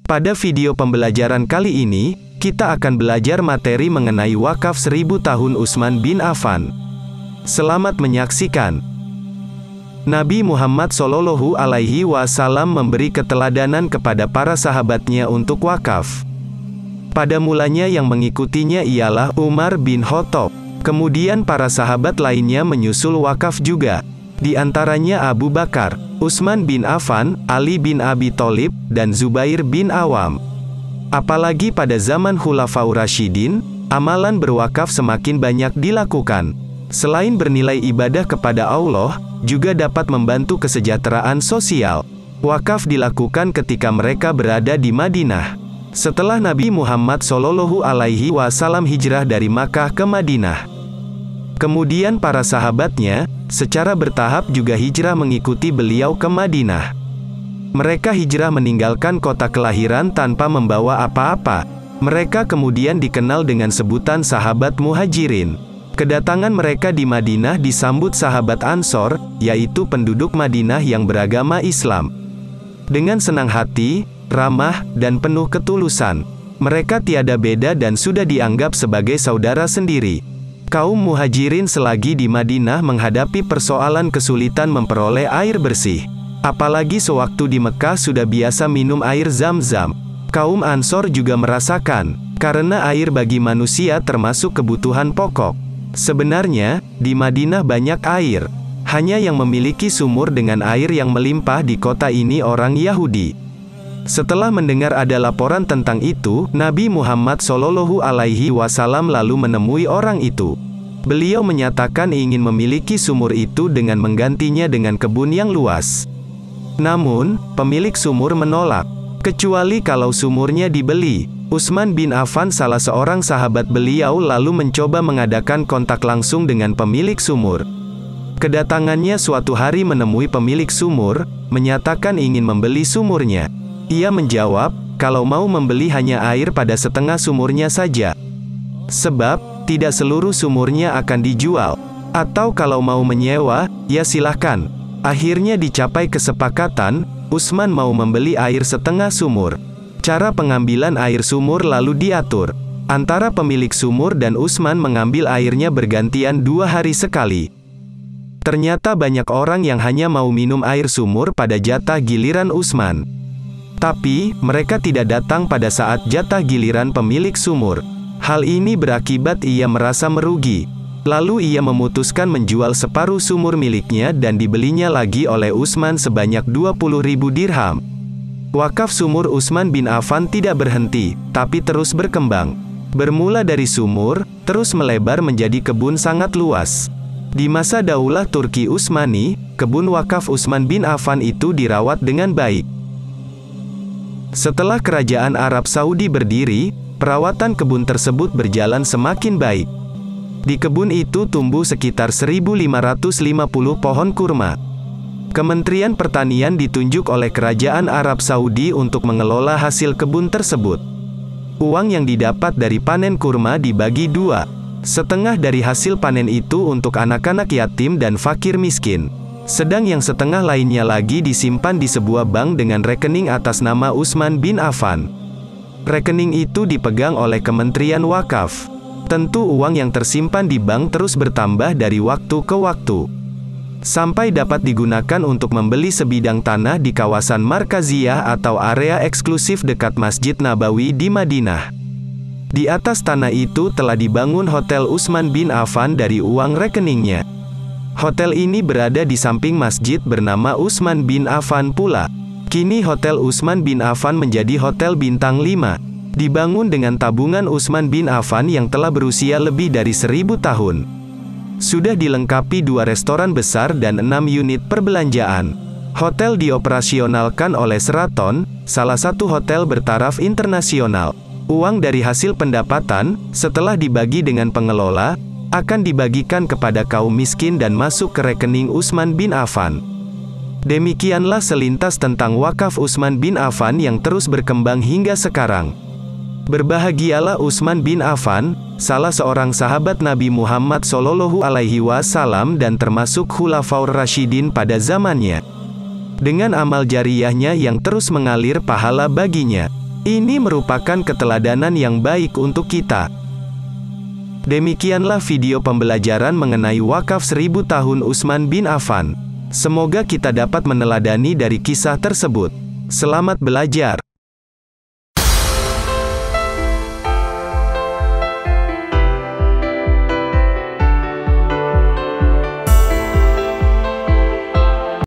Pada video pembelajaran kali ini, kita akan belajar materi mengenai wakaf 1000 tahun Utsman bin Affan. Selamat menyaksikan. Nabi Muhammad SAW memberi keteladanan kepada para sahabatnya untuk wakaf. Pada mulanya yang mengikutinya ialah Umar bin Khattab. Kemudian para sahabat lainnya menyusul wakaf juga. Di antaranya Abu Bakar, Utsman bin Affan, Ali bin Abi Thalib, dan Zubair bin Awam. Apalagi pada zaman Khulafaur Rasyidin, amalan berwakaf semakin banyak dilakukan. Selain bernilai ibadah kepada Allah, juga dapat membantu kesejahteraan sosial. Wakaf dilakukan ketika mereka berada di Madinah. Setelah Nabi Muhammad SAW hijrah dari Makkah ke Madinah. Kemudian para sahabatnya, secara bertahap juga hijrah mengikuti beliau ke Madinah. Mereka hijrah meninggalkan kota kelahiran tanpa membawa apa-apa. Mereka kemudian dikenal dengan sebutan sahabat Muhajirin. Kedatangan mereka di Madinah disambut sahabat Ansor, yaitu penduduk Madinah yang beragama Islam. Dengan senang hati, ramah, dan penuh ketulusan. Mereka tiada beda dan sudah dianggap sebagai saudara sendiri. Kaum Muhajirin selagi di Madinah menghadapi persoalan kesulitan memperoleh air bersih. Apalagi sewaktu di Mekah sudah biasa minum air Zam-Zam. Kaum Ansor juga merasakan, karena air bagi manusia termasuk kebutuhan pokok. Sebenarnya, di Madinah banyak air. Hanya yang memiliki sumur dengan air yang melimpah di kota ini orang Yahudi. Setelah mendengar ada laporan tentang itu, Nabi Muhammad SAW lalu menemui orang itu. Beliau menyatakan ingin memiliki sumur itu dengan menggantinya dengan kebun yang luas. Namun, pemilik sumur menolak, kecuali kalau sumurnya dibeli. Utsman bin Affan, salah seorang sahabat beliau, lalu mencoba mengadakan kontak langsung dengan pemilik sumur. Kedatangannya suatu hari menemui pemilik sumur, menyatakan ingin membeli sumurnya. Ia menjawab, kalau mau membeli hanya air pada setengah sumurnya saja. Sebab, tidak seluruh sumurnya akan dijual. Atau kalau mau menyewa, ya silahkan. Akhirnya dicapai kesepakatan, Utsman mau membeli air setengah sumur. Cara pengambilan air sumur lalu diatur. Antara pemilik sumur dan Utsman mengambil airnya bergantian 2 hari sekali. Ternyata banyak orang yang hanya mau minum air sumur pada jatah giliran Utsman. Tapi, mereka tidak datang pada saat jatah giliran pemilik sumur. Hal ini berakibat ia merasa merugi. Lalu ia memutuskan menjual separuh sumur miliknya dan dibelinya lagi oleh Utsman sebanyak 20.000 dirham. Wakaf sumur Utsman bin Affan tidak berhenti, tapi terus berkembang. Bermula dari sumur, terus melebar menjadi kebun sangat luas. Di masa Daulah Turki Utsmani, kebun wakaf Utsman bin Affan itu dirawat dengan baik. Setelah kerajaan Arab Saudi berdiri, perawatan kebun tersebut berjalan semakin baik. Di kebun itu tumbuh sekitar 1.550 pohon kurma. Kementerian Pertanian ditunjuk oleh kerajaan Arab Saudi untuk mengelola hasil kebun tersebut. Uang yang didapat dari panen kurma dibagi 2. Setengah dari hasil panen itu untuk anak-anak yatim dan fakir miskin. Sedang yang setengah lainnya lagi disimpan di sebuah bank dengan rekening atas nama Utsman bin Affan. Rekening itu dipegang oleh Kementerian Wakaf. Tentu uang yang tersimpan di bank terus bertambah dari waktu ke waktu. Sampai dapat digunakan untuk membeli sebidang tanah di kawasan Markaziyah atau area eksklusif dekat Masjid Nabawi di Madinah. Di atas tanah itu telah dibangun Hotel Utsman bin Affan dari uang rekeningnya. Hotel ini berada di samping masjid bernama Utsman bin Affan pula. Kini Hotel Utsman bin Affan menjadi Hotel Bintang 5. Dibangun dengan tabungan Utsman bin Affan yang telah berusia lebih dari 1000 tahun. Sudah dilengkapi 2 restoran besar dan 6 unit perbelanjaan. Hotel dioperasionalkan oleh Sheraton, salah satu hotel bertaraf internasional. Uang dari hasil pendapatan, setelah dibagi dengan pengelola, akan dibagikan kepada kaum miskin dan masuk ke rekening Utsman bin Affan. Demikianlah selintas tentang wakaf Utsman bin Affan yang terus berkembang hingga sekarang. Berbahagialah Utsman bin Affan, salah seorang sahabat Nabi Muhammad SAW dan termasuk Khulafaur Rasyidin pada zamannya. Dengan amal jariyahnya yang terus mengalir pahala baginya. Ini merupakan keteladanan yang baik untuk kita. Demikianlah video pembelajaran mengenai wakaf 1000 tahun Utsman bin Affan. Semoga kita dapat meneladani dari kisah tersebut. Selamat belajar.